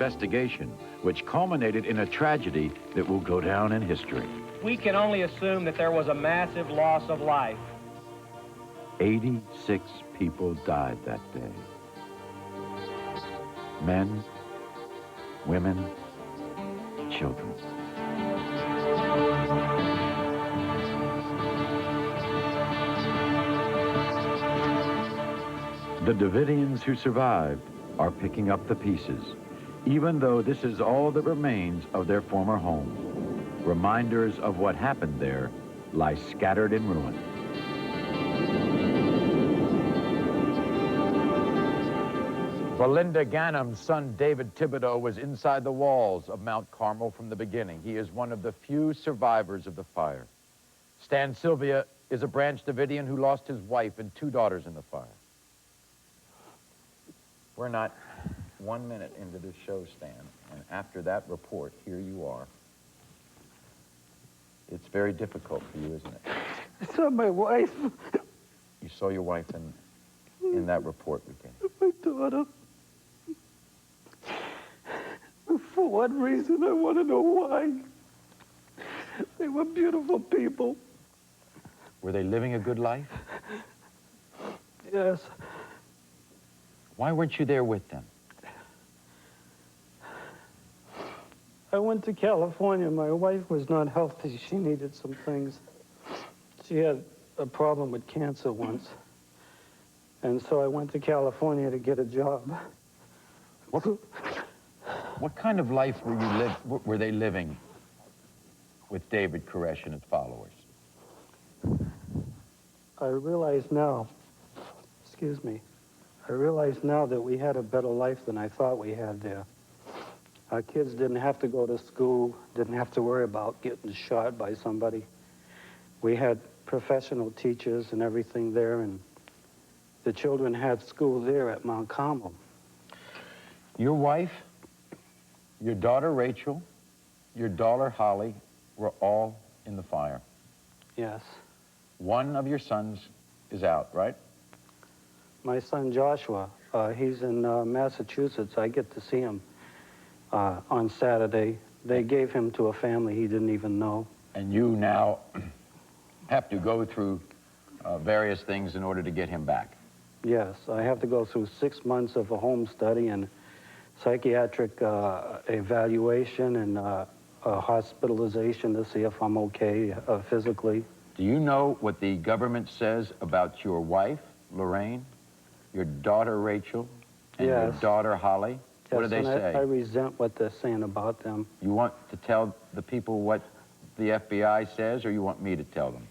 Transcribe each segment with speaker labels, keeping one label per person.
Speaker 1: investigation, which culminated in a tragedy that will go down in history.
Speaker 2: We can only assume that there was a massive loss of life.
Speaker 1: 86 people died that day. Men, women, children. The Davidians who survived are picking up the pieces, even though this is all that remains of their former home. Reminders of what happened there lie scattered in ruin. Belinda Gannam's son, David Thibodeau, was inside the walls of Mount Carmel from the beginning. He is one of the few survivors of the fire. Stan Sylvia is a Branch Davidian who lost his wife and 2 daughters in the fire. We're not 1 minute into this show, Stan, and after that report, here you are. It's very difficult for you, isn't it?
Speaker 3: I saw my wife.
Speaker 1: You saw your wife in that report we gave.
Speaker 3: My daughter. For one reason, I want to know why. They were beautiful people.
Speaker 1: Were they living a good life?
Speaker 3: Yes.
Speaker 1: Why weren't you there with them?
Speaker 3: I went to California. My wife was not healthy. She needed some things. She had a problem with cancer once. And so I went to California to get a job.
Speaker 1: What kind of life were they living with David Koresh and his followers?
Speaker 3: I realize now, excuse me, I realize now that we had a better life than I thought we had there. Our kids didn't have to go to school, didn't have to worry about getting shot by somebody. We had professional teachers and everything there, and the children had school there at Mount Carmel.
Speaker 1: Your wife, your daughter Rachel, your daughter Holly were all in the fire.
Speaker 3: Yes.
Speaker 1: One of your sons is out, right?
Speaker 3: My son Joshua, he's in Massachusetts. I get to see him on Saturday. They gave him to a family he didn't even know.
Speaker 1: And you now have to go through various things in order to get him back.
Speaker 3: Yes, I have to go through 6 months of a home study and psychiatric evaluation and a hospitalization to see if I'm okay physically.
Speaker 1: Do you know what the government says about your wife, Lorraine, your daughter Rachel, and your daughter Holly?
Speaker 3: Yes,
Speaker 1: what do they say?
Speaker 3: I resent what they're saying about them.
Speaker 1: You want to tell the people what the FBI says, or you want me to tell them?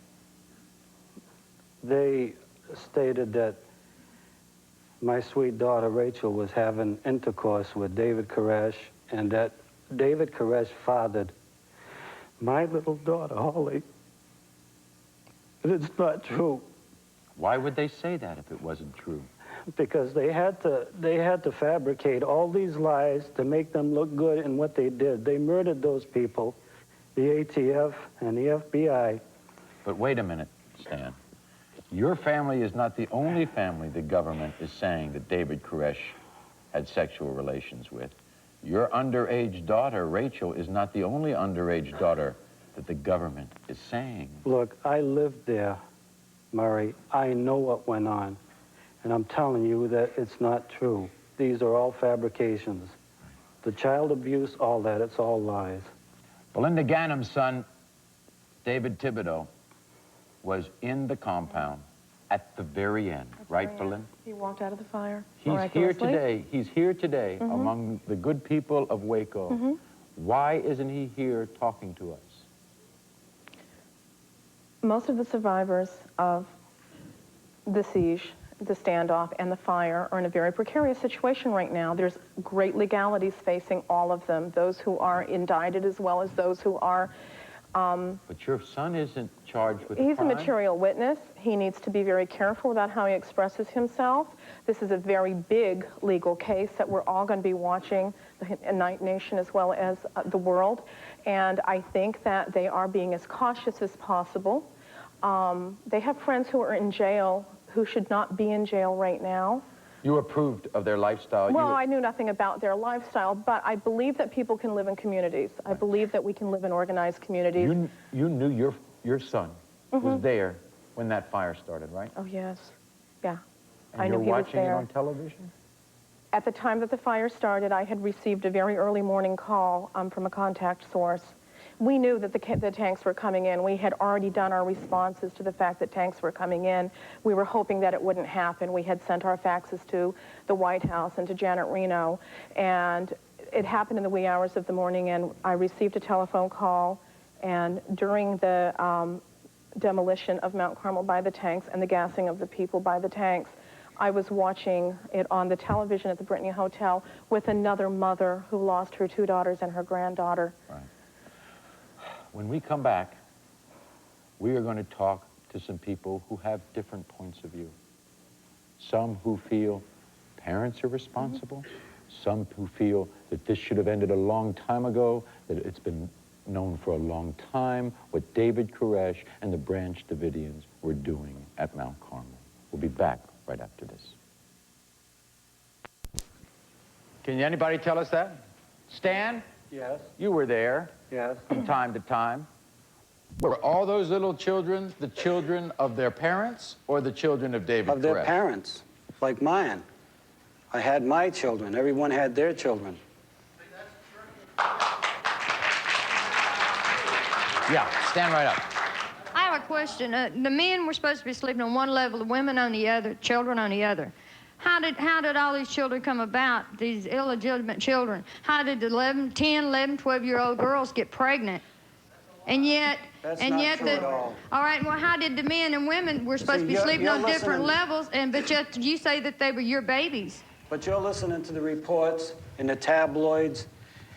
Speaker 3: They stated that my sweet daughter Rachel was having intercourse with David Koresh, and that David Koresh fathered my little daughter Holly. And it's not true.
Speaker 1: Why would they say that if it wasn't true?
Speaker 3: Because they had to fabricate all these lies to make them look good in what they did. They murdered those people, the ATF and the FBI.
Speaker 1: But wait a minute, Stan. Your family is not the only family the government is saying that David Koresh had sexual relations with. Your underage daughter, Rachel, is not the only underage daughter that the government is saying.
Speaker 3: Look, I lived there, Maury. I know what went on. And I'm telling you that it's not true. These are all fabrications. The child abuse, all that, it's all lies.
Speaker 1: Belinda Gannam's son, David Thibodeau, was in the compound at the very end, right, Belinda?
Speaker 4: He walked out of the fire.
Speaker 1: He's here today. He's here today among the good people of Waco. Why isn't he here talking to us?
Speaker 4: Most of the survivors of the siege, the standoff, and the fire are in a very precarious situation right now. There's great legalities facing all of them, those who are indicted as well as those who are...
Speaker 1: But your son isn't charged with
Speaker 4: He's
Speaker 1: crime.
Speaker 4: a material witness. He needs to be very careful about how he expresses himself. This is a very big legal case that we're all going to be watching, the Night Nation as well as the world. And I think that they are being as cautious as possible. They have friends who are in jail who should not be in jail right now.
Speaker 1: You approved of their lifestyle?
Speaker 4: Well, I knew nothing about their lifestyle, but I believe that people can live in communities. I believe that we can live in organized communities.
Speaker 1: You knew your son was there when that fire started, right?
Speaker 4: Oh, yes. Yeah.
Speaker 1: And
Speaker 4: I knew
Speaker 1: you're
Speaker 4: he was
Speaker 1: watching it
Speaker 4: there.
Speaker 1: on television?
Speaker 4: At the time that the fire started, I had received a very early morning call from a contact source. We knew that the tanks were coming in. We had already done our responses to the fact that tanks were coming in. We were hoping that it wouldn't happen. We had sent our faxes to the White House and to Janet Reno, and it happened in the wee hours of the morning, and I received a telephone call, and during the demolition of Mount Carmel by the tanks and the gassing of the people by the tanks, I was watching it on the television at the Brittany Hotel with another mother who lost her 2 daughters and her granddaughter.
Speaker 1: Right. When we come back, we are going to talk to some people who have different points of view. Some who feel parents are responsible, some who feel that this should have ended a long time ago, that it's been known for a long time what David Koresh and the Branch Davidians were doing at Mount Carmel. We'll be back right after this. Can anybody tell us that? Stan?
Speaker 3: Yes.
Speaker 1: You were there.
Speaker 3: Yes.
Speaker 1: From time to time. Were all those little children the children of their parents or the children of David Koresh?
Speaker 3: Of their parents, like mine. I had my children. Everyone had their children.
Speaker 1: Yeah, stand right up.
Speaker 5: I have a question. The men were supposed to be sleeping on one level, the women on the other, children on the other. How did all these children come about, these illegitimate children? How did 10, 11, 12-year-old girls get pregnant? And yet...
Speaker 3: That's not true at all.
Speaker 5: All right, well, how did the men and women were supposed to be sleeping on different levels, but yet you say that they were your babies?
Speaker 3: But you're listening to the reports in the tabloids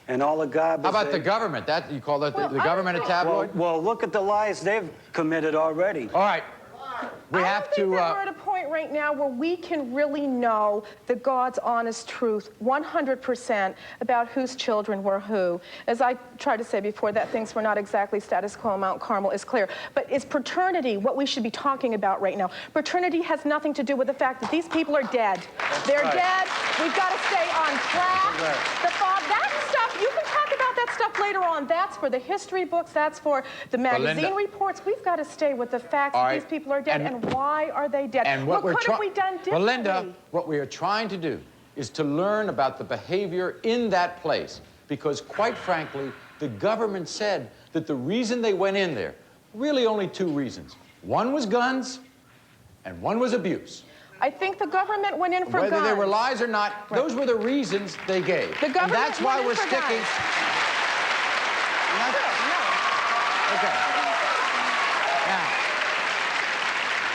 Speaker 3: and all the garbage.
Speaker 1: How about the government? That you call that the government a tabloid?
Speaker 3: Well, look at the lies they've committed already.
Speaker 1: All right. We
Speaker 4: I
Speaker 1: have
Speaker 4: don't think
Speaker 1: to...
Speaker 4: that we're at a point right now where we can really know the God's honest truth 100% about whose children were who. As I tried to say before, that things were not exactly status quo. Mount Carmel is clear. But is paternity what we should be talking about right now? Paternity has nothing to do with the fact that these people are dead. They're dead. We've got to stay on track. That stuff, you can talk about that stuff later on. That's for the history books. That's for the magazine reports. We've got to stay with the fact that these people are dead and why are they dead?
Speaker 1: And what
Speaker 4: could have we done differently?
Speaker 1: Well, Linda, what we are trying to do is to learn about the behavior in that place because, quite frankly, the government said that the reason they went in there, really only 2 reasons. One was guns and one was abuse.
Speaker 4: I think the government went in for
Speaker 1: Whether
Speaker 4: guns.
Speaker 1: they were lies or not, those were the reasons they gave.
Speaker 4: The government
Speaker 1: and that's why
Speaker 4: went in
Speaker 1: we're
Speaker 4: for
Speaker 1: sticking. Okay. Now,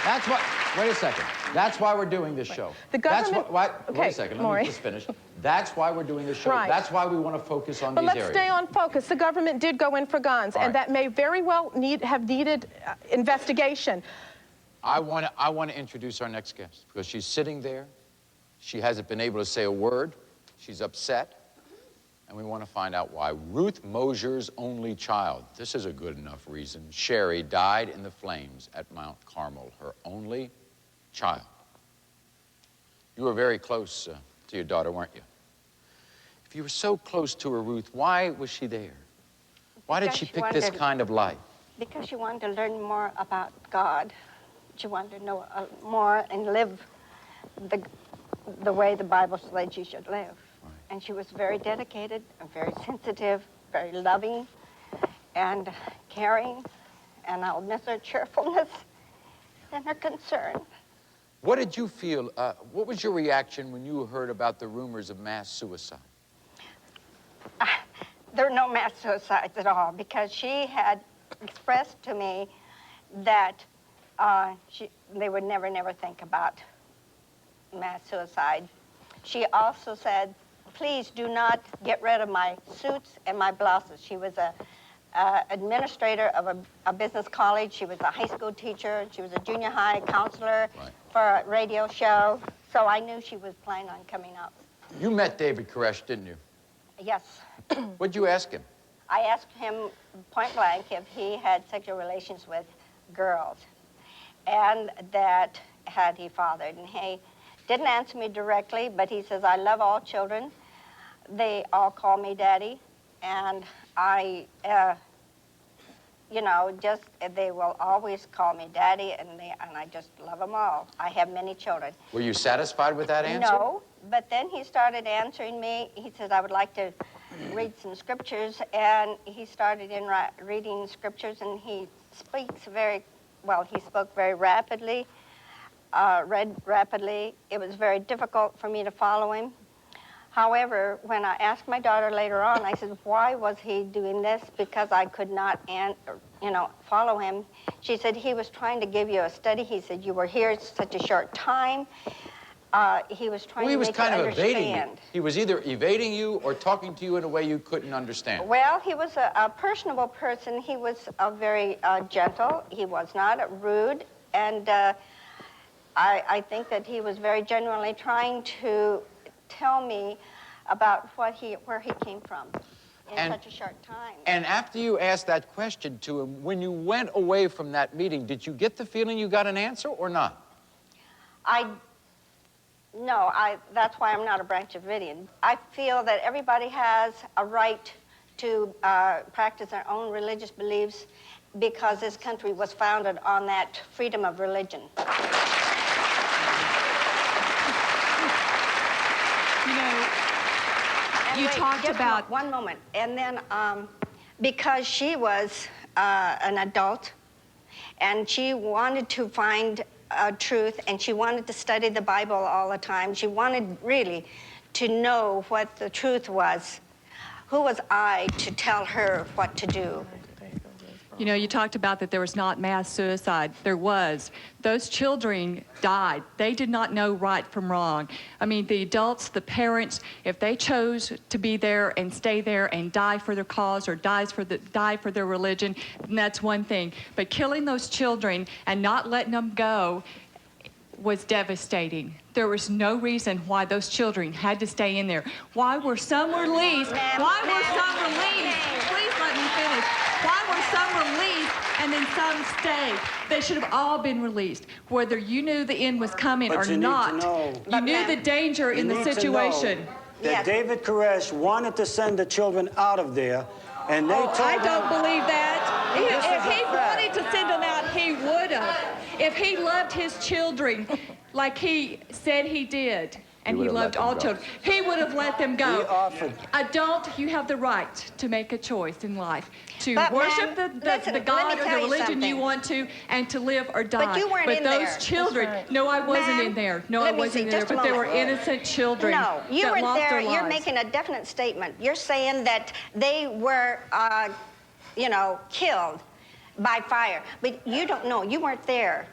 Speaker 1: that's what. Wait a second. That's why we're doing this show.
Speaker 4: The government.
Speaker 1: That's why, wait a second. Let me just finish. That's why we're doing this show.
Speaker 4: Right.
Speaker 1: That's why we want to focus on
Speaker 4: But
Speaker 1: these
Speaker 4: let's
Speaker 1: areas.
Speaker 4: stay on focus. The government did go in for guns, and that may very well have needed investigation.
Speaker 1: I want to introduce our next guest because she's sitting there. She hasn't been able to say a word. She's upset. And we want to find out why. Ruth Mosier's only child. This is a good enough reason. Sherry died in the flames at Mount Carmel, her only child. You were very close to your daughter, weren't you? If you were so close to her, Ruth, why was she there? Why did she pick this kind of life?
Speaker 6: Because she wanted to learn more about God. She wanted to know more and live the way the Bible said she should live. Right. And she was very dedicated, and very sensitive, very loving, and caring. And I'll miss her cheerfulness and her concern.
Speaker 1: What did you feel? What was your reaction when you heard about the rumors of mass suicide?
Speaker 6: There are no mass suicides at all, because she had expressed to me that they would never think about mass suicide. She also said, please do not get rid of my suits and my blouses. She was a administrator of a business college. She was a high school teacher. She was a junior high counselor for a radio show. So I knew she was planning on coming up.
Speaker 1: You met David Koresh, didn't you?
Speaker 6: Yes.
Speaker 1: What'd you ask him?
Speaker 6: I asked him point blank if he had sexual relations with girls, and that had he fathered. And he didn't answer me directly, but he says, I love all children. They all call me Daddy, and I, you know, just, they will always call me Daddy, and I just love them all. I have many children.
Speaker 1: Were you satisfied with that answer?
Speaker 6: No, but then he started answering me. He said, I would like to read some scriptures, and he started in reading scriptures, and he speaks very, well, he spoke very rapidly, read rapidly. It was very difficult for me to follow him. However, when I asked my daughter later on, I said, why was he doing this? Because I could not, follow him. She said, he was trying to give you a study. He said, you were here such a short time. He was trying to make you understand.
Speaker 1: Well, he was kind of evading you. He was either evading you or talking to you in a way you couldn't understand.
Speaker 6: Well, he was a personable person. He was very gentle. He was not rude. And I think that he was very genuinely trying to tell me about where he came from in such a short time.
Speaker 1: And after you asked that question to him, when you went away from that meeting, did you get the feeling you got an answer or not?
Speaker 6: No, that's why I'm not a branch of Davidian. I feel that everybody has a right to practice their own religious beliefs because this country was founded on that freedom of religion.
Speaker 7: You know, you talked about...
Speaker 6: One moment. And then because she was an adult and she wanted to find truth and she wanted to study the Bible all the time, she wanted really to know what the truth was. Who was I to tell her what to do?
Speaker 7: You know, you talked about that there was not mass suicide. There was. Those children died. They did not know right from wrong. I mean, the adults, the parents, if they chose to be there and stay there and die for their cause or die for their religion, then that's one thing. But killing those children and not letting them go was devastating. There was no reason why those children had to stay in there. Why were some released? Why were some released? Please let me finish. Why were some released and then some stayed? They should have all been released. Whether you knew the end was coming or not, you knew the danger in the situation.
Speaker 8: That David Koresh wanted to send the children out of there, and they told
Speaker 7: I don't
Speaker 8: him,
Speaker 7: believe that. If he wanted to send them out, he would have. If he loved his children like he said he did, and he loved all children, he would have let them go. Adult, you have the right to make a choice in life, to worship the God or the religion you want to, and to live or die.
Speaker 6: But you weren't in there.
Speaker 7: But those children, no, I wasn't in there. No, I wasn't in there. But there were innocent children
Speaker 6: No, you
Speaker 7: that
Speaker 6: weren't
Speaker 7: lost
Speaker 6: there.
Speaker 7: their lives.
Speaker 6: You're making a definite statement. You're saying that they were, killed by fire. But you don't know. You weren't there.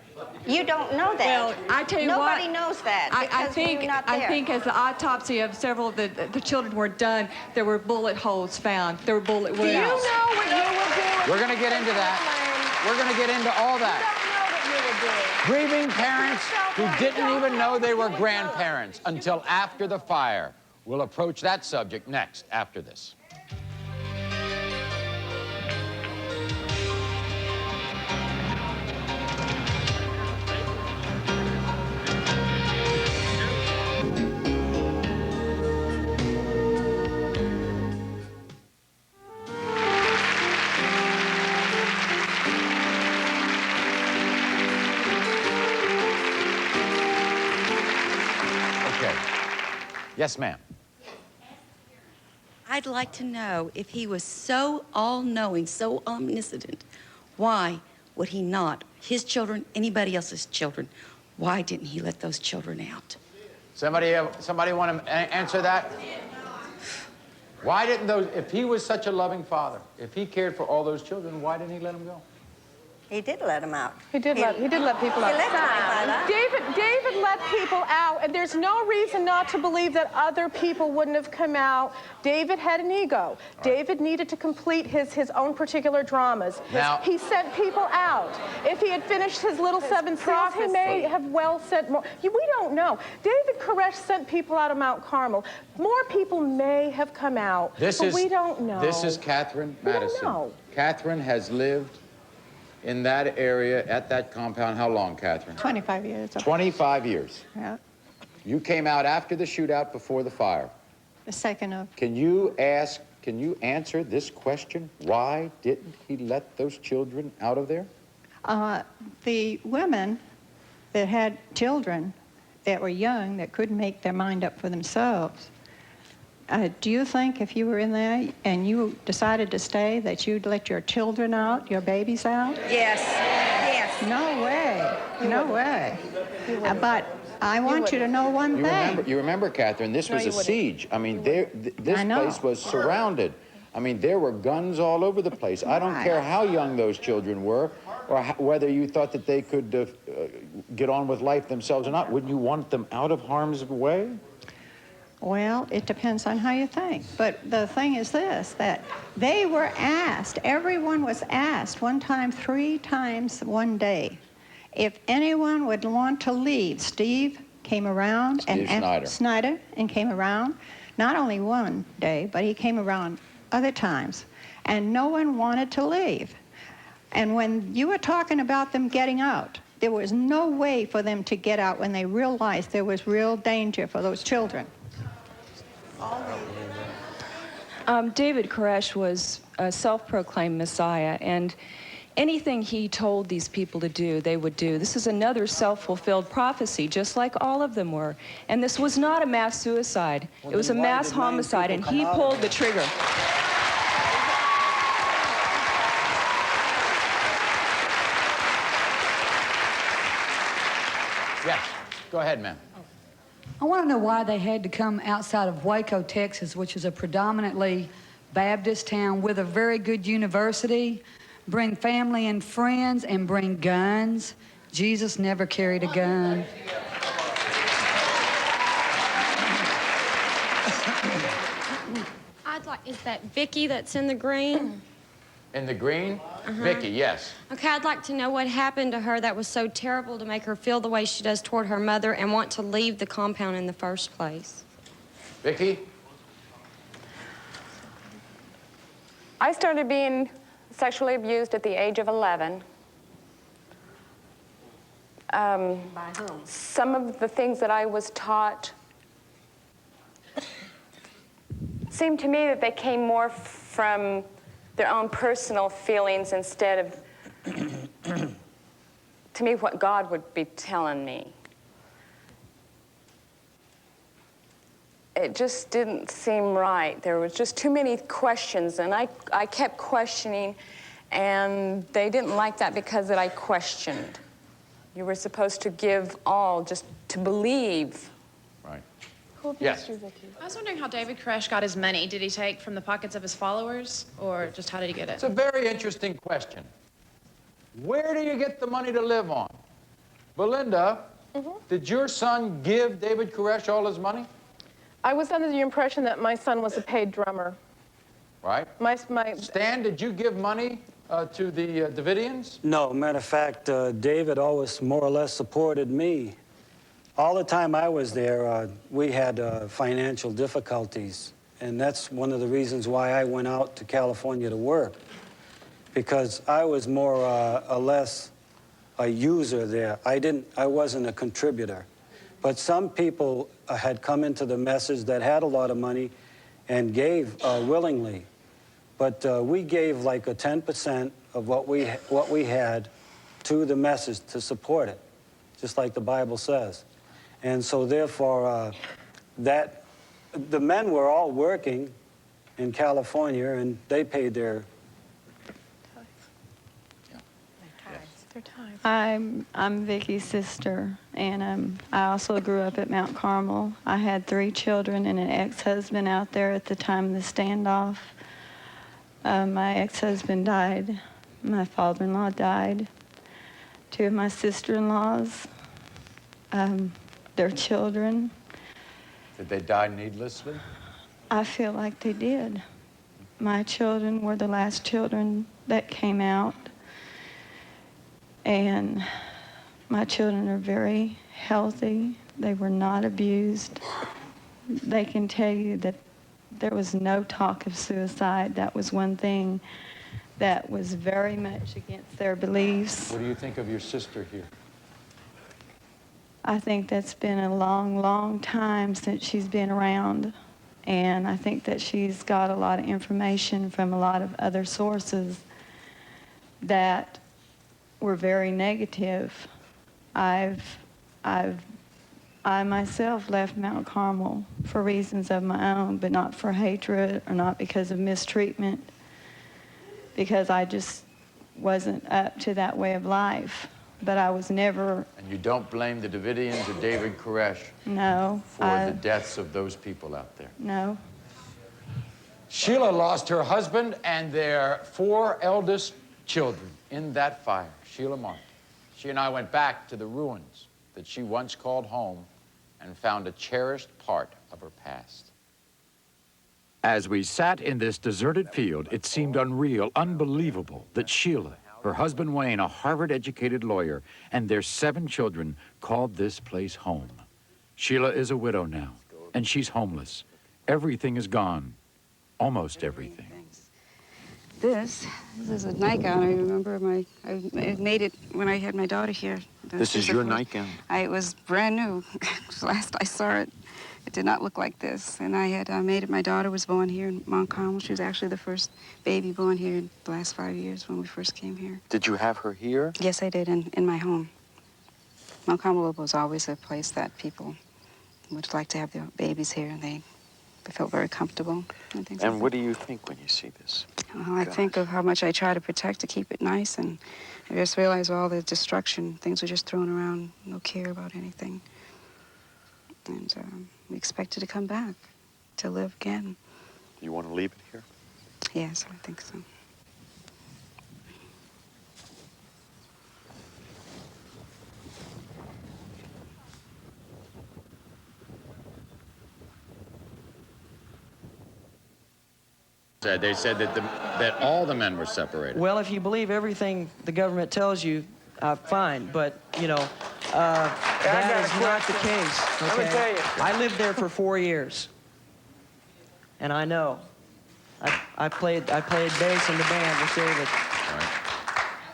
Speaker 6: You don't know that.
Speaker 7: Well, I tell you
Speaker 6: Nobody knows that because you're not there.
Speaker 7: I think as the autopsy of several of the children were done, there were bullet holes found. There were bullet wounds.
Speaker 4: Do you know what you were doing?
Speaker 1: We're going to get into that. We're going to get into all that.
Speaker 4: You don't know what you were doing.
Speaker 1: Grieving parents who didn't even know they were grandparents until after the fire. We'll approach that subject next after this. Yes, ma'am.
Speaker 9: I'd like to know if he was so all-knowing, so omniscient, why would he not, his children, anybody else's children, why didn't he let those children out?
Speaker 1: Somebody want to answer that? Why didn't those, if he was such a loving father, if he cared for all those children, why didn't he let them go?
Speaker 6: He did let them out.
Speaker 4: He did let people out.
Speaker 6: He let 25 out.
Speaker 4: David let people out, and there's no reason not to believe that other people wouldn't have come out. David had an ego. David needed to complete his own particular dramas.
Speaker 1: Now,
Speaker 4: he sent people out. If he had finished his little seven seals, he may have well sent more. We don't know. David Koresh sent people out of Mount Carmel. More people may have come out, but we don't know.
Speaker 1: This is Catherine Madison.
Speaker 4: We don't know.
Speaker 1: Catherine has lived in that area, at that compound, how long, Catherine?
Speaker 10: 25 years.
Speaker 1: 25 years.
Speaker 10: Yeah.
Speaker 1: You came out after the shootout, before the fire.
Speaker 10: The second of.
Speaker 1: Can you answer this question? Why didn't he let those children out of there?
Speaker 10: The women that had children that were young that couldn't make their mind up for themselves, do you think if you were in there and you decided to stay that you'd let your children out, your babies out?
Speaker 9: Yes. Yes.
Speaker 10: No way. No way. But I want you to know one thing.
Speaker 1: You remember, Catherine, this was a siege. I mean, this place was surrounded. I mean, there were guns all over the place. I don't care how young those children were, or whether you thought that they could get on with life themselves or not. Wouldn't you want them out of harm's way?
Speaker 10: Well, it depends on how you think. But the thing is this, that they were asked, everyone was asked 3 times one day, if anyone would want to leave. Steve came around. Snyder came around, not only one day, but he came around other times. And no one wanted to leave. And when you were talking about them getting out, there was no way for them to get out when they realized there was real danger for those children.
Speaker 11: David Koresh was a self-proclaimed Messiah, and anything he told these people to do, they would do. This is another self-fulfilled prophecy, just like all of them were. And this was not a mass suicide. It was a mass homicide, and he pulled the trigger.
Speaker 1: Yes, go ahead, ma'am.
Speaker 12: I want to know why they had to come outside of Waco, Texas, which is a predominantly Baptist town with a very good university, bring family and friends, and bring guns. Jesus never carried a gun.
Speaker 13: Is that Vicky that's in the green?
Speaker 1: In the green? Vicky, yes.
Speaker 13: Okay, I'd like to know what happened to her that was so terrible to make her feel the way she does toward her mother and want to leave the compound in the first place.
Speaker 1: Vicky?
Speaker 4: I started being sexually abused at the age of 11.
Speaker 13: By whom?
Speaker 4: Some of the things that I was taught seemed to me that they came more from their own personal feelings instead of, to me, what God would be telling me. It just didn't seem right. There was just too many questions, and I kept questioning, and they didn't like that because that I questioned. You were supposed to give all, just to believe.
Speaker 1: Right.
Speaker 4: Yes.
Speaker 14: I was wondering how David Koresh got his money. Did he take from the pockets of his followers, or just how did he get it?
Speaker 1: It's a very interesting question. Where do you get the money to live on? Belinda, did your son give David Koresh all his money?
Speaker 4: I was under the impression that my son was a paid drummer.
Speaker 1: Right. Stan, did you give money to the Davidians?
Speaker 8: No, matter of fact, David always more or less supported me. All the time I was there, we had financial difficulties, and that's one of the reasons why I went out to California to work, because I was more or less a user there. I wasn't a contributor. But some people had come into the message that had a lot of money and gave willingly. But we gave like a 10% of what we had to the message to support it, just like the Bible says. And so therefore, the men were all working in California, and they paid their
Speaker 10: I'm Vicky's sister, and I also grew up at Mount Carmel. I had 3 children and an ex-husband out there at the time of the standoff. My ex-husband died. My father-in-law died. 2 of my sister-in-laws, their children.
Speaker 1: Did they die needlessly?
Speaker 10: I feel like they did. My children were the last children that came out. And my children are very healthy. They were not abused. They can tell you that there was no talk of suicide. That was one thing that was very much against their beliefs.
Speaker 1: What do you think of your sister here?
Speaker 10: I think that's been a long, long time since she's been around. And I think that she's got a lot of information from a lot of other sources that were very negative. I myself left Mount Carmel for reasons of my own, but not for hatred or not because of mistreatment, because I just wasn't up to that way of life. But I was never...
Speaker 1: And you don't blame the Davidians or David Koresh
Speaker 10: No.
Speaker 1: for the deaths of those people out there?
Speaker 10: No.
Speaker 1: Sheila lost her husband and their 4 eldest children in that fire. Sheila Martin. She and I went back to the ruins that she once called home and found a cherished part of her past.
Speaker 15: As we sat in this deserted field, it seemed unreal, unbelievable that Sheila, her husband Wayne, a Harvard-educated lawyer, and their 7 children called this place home. Sheila is a widow now, and she's homeless. Everything is gone. Almost everything.
Speaker 16: This is a nightgown. I remember I made it when I had my daughter here.
Speaker 15: This is your nightgown?
Speaker 16: It was brand new. Last I saw it, it did not look like this. And I had made it. My daughter was born here in Mount Carmel. She was actually the first baby born here in the last 5 years when we first came here.
Speaker 15: Did you have her here?
Speaker 16: Yes, I did, in my home. Mount Carmel was always a place that people would like to have their babies here, and they felt very comfortable and things like that.
Speaker 15: And what do you think when you see this?
Speaker 16: Well, I think of how much I try to protect to keep it nice, and I just realized all the destruction, things were just thrown around, no care about anything. And we expected to come back, to live again.
Speaker 15: You want to leave it here?
Speaker 16: Yes, I think so.
Speaker 1: They said that all the men were separated.
Speaker 17: Well, if you believe everything the government tells you, fine. But, you know, that is not the case. Okay?
Speaker 2: Let me tell you.
Speaker 17: I lived there for 4 years. And I know. I played bass in the band with David.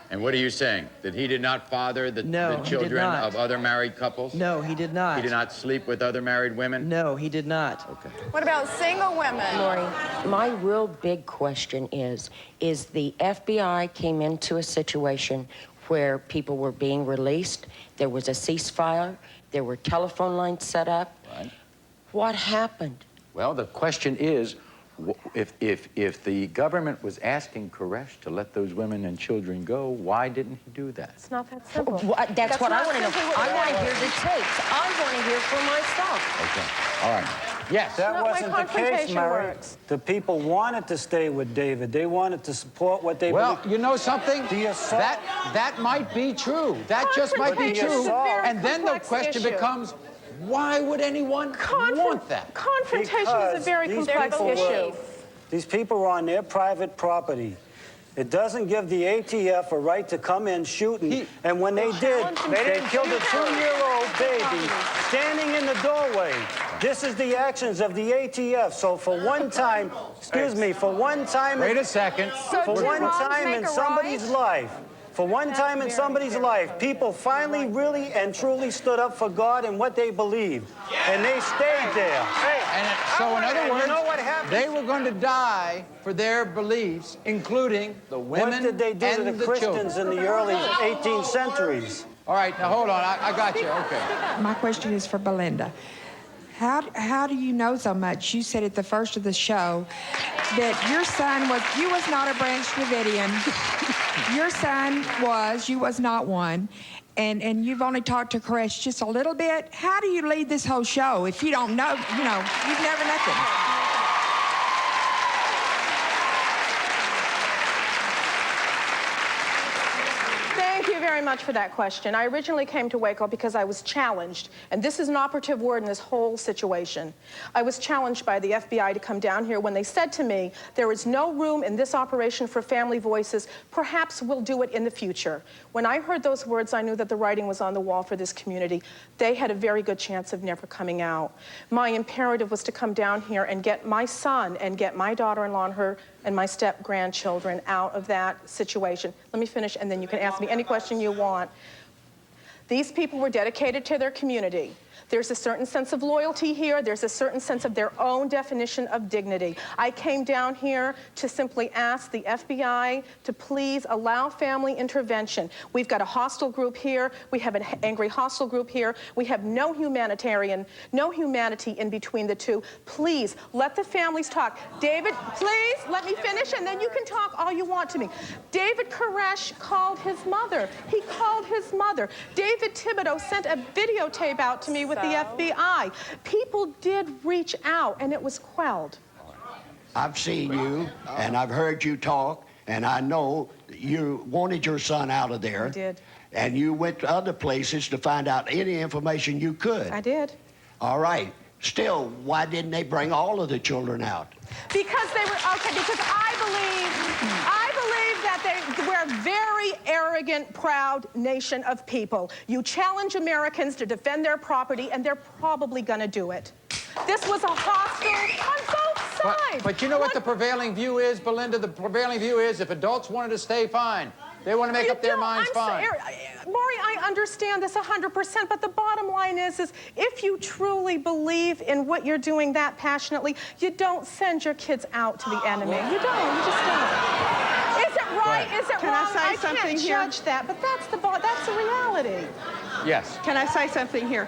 Speaker 1: And what are you saying? That he did not father the children of other married couples?
Speaker 17: No, he did not.
Speaker 1: He did not sleep with other married women?
Speaker 17: No, he did not.
Speaker 1: Okay.
Speaker 18: What about single women?
Speaker 19: Maury, my real big question is the FBI came into a situation where people were being released, there was a ceasefire, there were telephone lines set up.
Speaker 1: Right.
Speaker 19: What happened?
Speaker 1: Well, the question is, if the government was asking Koresh to let those women and children go, why didn't he do that?
Speaker 4: It's not that simple.
Speaker 19: That's what I want to know. I want to
Speaker 4: happened.
Speaker 19: hear the tapes. I want to hear for myself.
Speaker 1: Okay. All right. Yes.
Speaker 8: That wasn't the case, Mary. The people wanted to stay with David. They wanted to support what they
Speaker 1: Well,
Speaker 8: believed.
Speaker 1: you know something? That might be true. That just might be true. And then the question becomes, why would anyone want that?
Speaker 4: Confrontation is a very complex issue.
Speaker 8: These people were on their private property. It doesn't give the ATF a right to come in shooting. And when they did, they killed a 2-year-old baby standing in the doorway. This is the actions of the ATF. So for one time, excuse me, for one time...
Speaker 1: Wait a second.
Speaker 8: For one time in somebody's life, for one time in somebody's life, people finally really and truly stood up for God and what they believed. And they stayed there.
Speaker 1: And so in other words,
Speaker 8: you know what happened?
Speaker 1: they were going to die for their beliefs, including the women
Speaker 8: What did they do to
Speaker 1: and
Speaker 8: the Christians
Speaker 1: children.
Speaker 8: in the early 18th centuries?
Speaker 1: All right, now hold on. I got you. Okay.
Speaker 20: My question is for Belinda. How do you know so much? You said at the first of the show that your son was, you was not a Branch Davidian. Your son was, you was not one. And you've only talked to Koresh just a little bit. How do you lead this whole show if you don't know, you know, you've never nothing?
Speaker 4: Thank you very much for that question. I originally came to Waco because I was challenged, and this is an operative word in this whole situation. I was challenged by the FBI to come down here when they said to me, there is no room in this operation for family voices. Perhaps we'll do it in the future. When I heard those words, I knew that the writing was on the wall for this community. They had a very good chance of never coming out. My imperative was to come down here and get my son and get my daughter-in-law and her and my step-grandchildren out of that situation. Let me finish, and then you can ask me any question you want. These people were dedicated to their community. There's a certain sense of loyalty here. There's a certain sense of their own definition of dignity. I came down here to simply ask the FBI to please allow family intervention. We've got a hostile group here. We have an angry hostile group here. We have no humanity in between the two. Please, let the families talk. David, please, let me finish, and then you can talk all you want to me. David Koresh called his mother. He called his mother. David Thibodeau sent a videotape out to me with the FBI. People did reach out, and it was quelled.
Speaker 18: I've seen you, and I've heard you talk, and I know you wanted your son out of there.
Speaker 4: I did.
Speaker 18: And you went to other places to find out any information you could.
Speaker 4: I did.
Speaker 18: All right. Still, why didn't they bring all of the children out?
Speaker 4: Because they were, okay, because I believe that we're a very arrogant, proud nation of people. You challenge Americans to defend their property, and they're probably going to do it. This was a hostile on both sides.
Speaker 15: But you know what the prevailing view is, Belinda? The prevailing view is if adults wanted to stay, fine. They want to make up their minds, fine.
Speaker 4: Maury, I understand this 100%, but the bottom line is if you truly believe in what you're doing that passionately, you don't send your kids out to the enemy. You don't. You just don't. Is it right? Is it wrong? I can't judge that, but that's the reality.
Speaker 15: Yes.
Speaker 21: Can I say something here?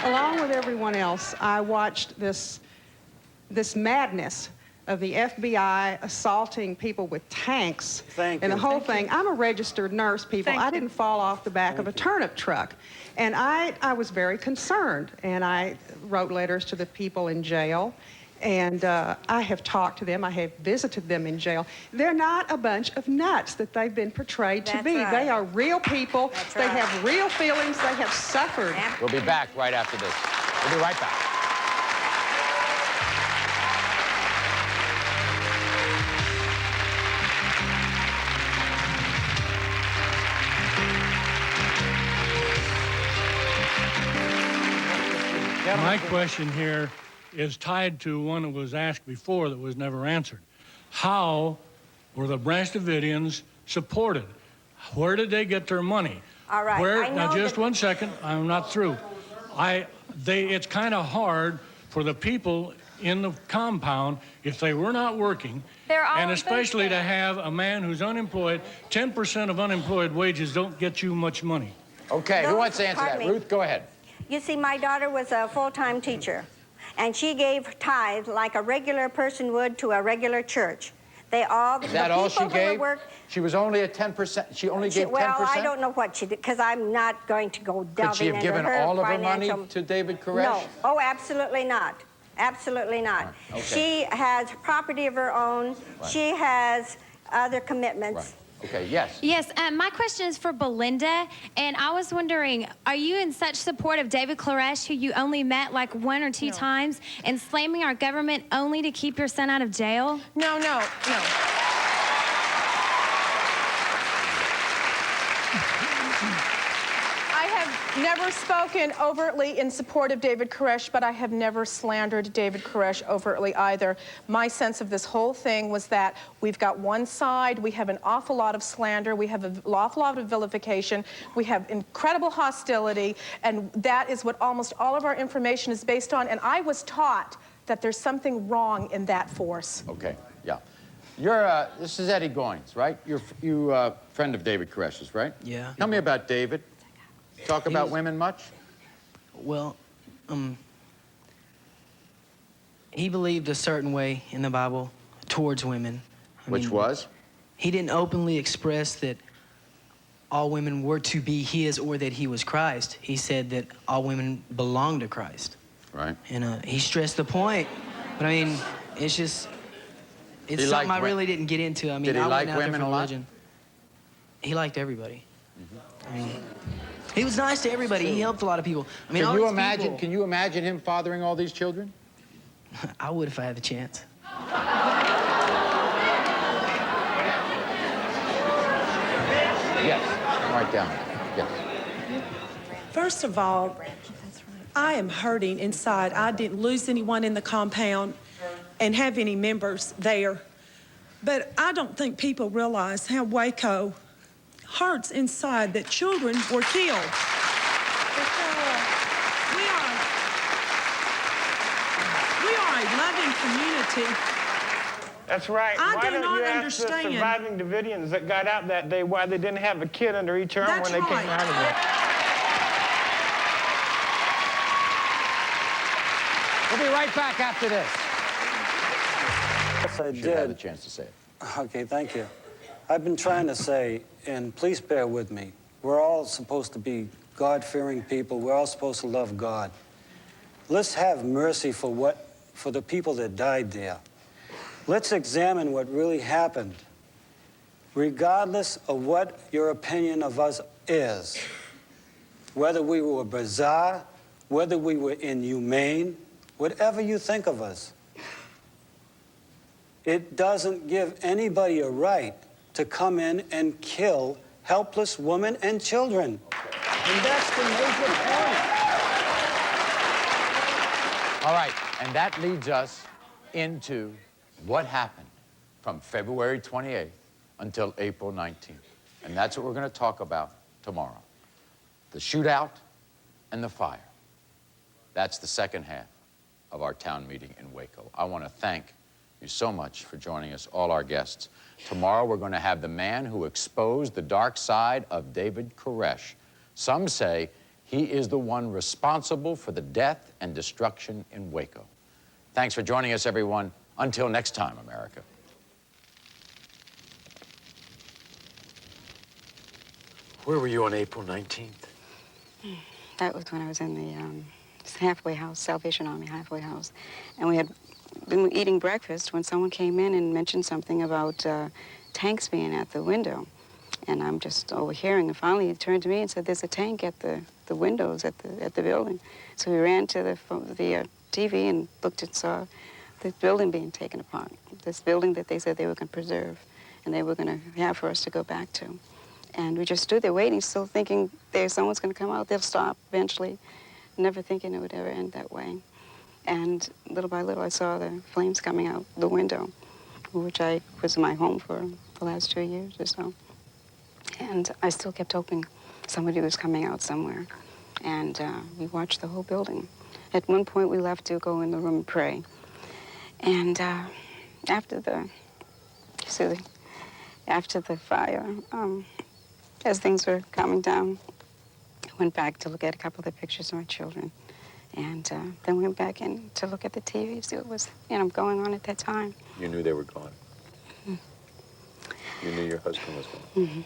Speaker 21: Along with everyone else, I watched this madness of the FBI assaulting people with tanks and the whole thing. I'm a registered nurse, people. I didn't fall off the back of a turnip truck. And I was very concerned, and I wrote letters to the people in jail, and I have talked to them. I have visited them in jail. They're not a bunch of nuts that they've been portrayed to be.
Speaker 6: right.
Speaker 21: They are real people. They have real feelings. They have suffered.
Speaker 15: We'll be back right after this. We'll be right back.
Speaker 22: My question here is tied to one that was asked before that was never answered. How were the Branch Davidians supported? Where did they get their money?
Speaker 6: All right.
Speaker 22: Now, just 1 second. I'm not through. It's kind of hard for the people in the compound if they were not working, and especially to have a man who's unemployed. 10% of unemployed wages don't get you much money.
Speaker 15: Okay, who wants to answer that?
Speaker 6: me.
Speaker 15: Ruth, go ahead.
Speaker 6: You see, my daughter was a full-time teacher, and she gave tithe like a regular person would to a regular church. Is
Speaker 15: that all she gave? She was only at 10%. She only gave 10%?
Speaker 6: Well, I don't know what she did, because I'm not going to go delving into her
Speaker 15: Could she have given all of her money to David Koresh?
Speaker 6: No. Oh, absolutely not. Absolutely not.
Speaker 15: Okay.
Speaker 6: She has property of her own.
Speaker 15: Right.
Speaker 6: She has other commitments.
Speaker 15: Right. Okay, yes.
Speaker 23: Yes, my question is for Belinda, and I was wondering, are you in such support of David Koresh, who you only met like 1 or 2 times, and slamming our government only to keep your son out of jail?
Speaker 4: No. I have never spoken overtly in support of David Koresh, but I have never slandered David Koresh overtly either. My sense of this whole thing was that we've got one side, we have an awful lot of slander, we have an awful lot of vilification, we have incredible hostility, and that is what almost all of our information is based on, and I was taught that there's something wrong in that force.
Speaker 15: Okay, yeah. This is Eddie Goins, right? You're friend of David Koresh's, right?
Speaker 24: Yeah.
Speaker 15: Tell me about David. Talk about women much?
Speaker 24: Well, he believed a certain way in the Bible towards women.
Speaker 15: Which was?
Speaker 24: He didn't openly express that all women were to be his or that he was Christ. He said that all women belong to Christ.
Speaker 15: Right.
Speaker 24: And he stressed the point. But I mean, it's something I really didn't get into. I mean,
Speaker 15: did he
Speaker 24: I
Speaker 15: like
Speaker 24: wasn't out there
Speaker 15: women
Speaker 24: for
Speaker 15: a lot?
Speaker 24: religion. He liked everybody. I mean, he was nice to everybody. He helped a lot of people. I mean,
Speaker 15: Can you imagine him fathering all these children?
Speaker 24: I would if I had the chance.
Speaker 15: Yes. Right down. Yes.
Speaker 25: First of all, I am hurting inside. I didn't lose anyone in the compound and have any members there. But I don't think people realize how Waco hurts inside that children were killed. We are a loving community.
Speaker 3: That's right.
Speaker 25: I
Speaker 3: why
Speaker 25: do
Speaker 3: don't
Speaker 25: not
Speaker 3: you ask
Speaker 25: understand.
Speaker 3: the surviving Davidians that got out that day why they didn't have a kid under each arm when they came out of it?
Speaker 15: We'll be right back after this.
Speaker 8: Yes, I
Speaker 1: You
Speaker 8: did.
Speaker 1: should have the chance to say it.
Speaker 8: Okay, thank you. I've been trying to say, and please bear with me, we're all supposed to be God-fearing people. We're all supposed to love God. Let's have mercy for the people that died there. Let's examine what really happened, regardless of what your opinion of us is. Whether we were bizarre, whether we were inhumane, whatever you think of us. It doesn't give anybody a right to come in and kill helpless women and children. And that's the major point.
Speaker 1: All right, and that leads us into what happened from February 28th until April 19th. And that's what we're going to talk about tomorrow. The shootout and the fire. That's the second half of our town meeting in Waco. I want to thank you so much for joining us, all our guests. Tomorrow we're going to have the man who exposed the dark side of David Koresh. Some say he is the one responsible for the death and destruction in Waco. Thanks for joining us, everyone. Until next time, America.
Speaker 5: Where were you on April 19th?
Speaker 16: That was when I was in the halfway house, Salvation Army halfway house. And we had been eating breakfast when someone came in and mentioned something about tanks being at the window. And I'm just overhearing, and finally he turned to me and said, there's a tank at the windows at the building. So we ran to the TV and looked and saw the building being taken apart. This building that they said they were going to preserve and they were going to have for us to go back to. And we just stood there waiting, still thinking someone's going to come out, they'll stop eventually, never thinking it would ever end that way. And little by little, I saw the flames coming out the window, which was my home for the last 2 years or so. And I still kept hoping somebody was coming out somewhere. And we watched the whole building. At one point, we left to go in the room and pray. And after the fire, as things were calming down, I went back to look at a couple of the pictures of my children. And then we went back in to look at the TV, see what was, going on at that time.
Speaker 5: You knew they were gone.
Speaker 16: Mm-hmm.
Speaker 5: You knew your husband was gone.
Speaker 16: Mm-hmm.